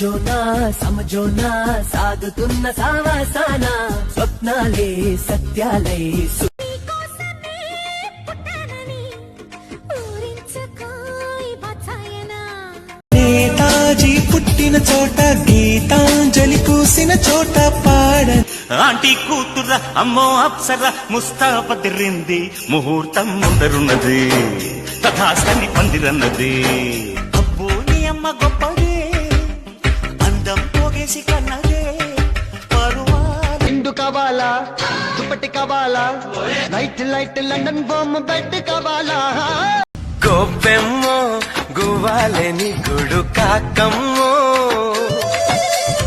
రాజోనా సమజోనా సాగుతున్న సావాసాన స్వప్నాలే సత్యాలై నేతాజీ పుట్టిన చోట గీతాంజలి పూసిన చోట పాడ ఆంటీ కూతుర అమ్మో అప్సర ముస్తాబదిరింది ముహూర్తం ముందరున్నది తథాస్తని పందిరన్నది అబ్బో నీ అమ్మ గొప్పదే అందం పోగేసి కన్నదే ఇందు కావాలా దుప్పటి కావాలా నైట్ లైట్ లండన్ బొమ్మ బెడ్ కావాలా గొప్పెమ్మో గువ్వాలని గుడు కాకమ్మో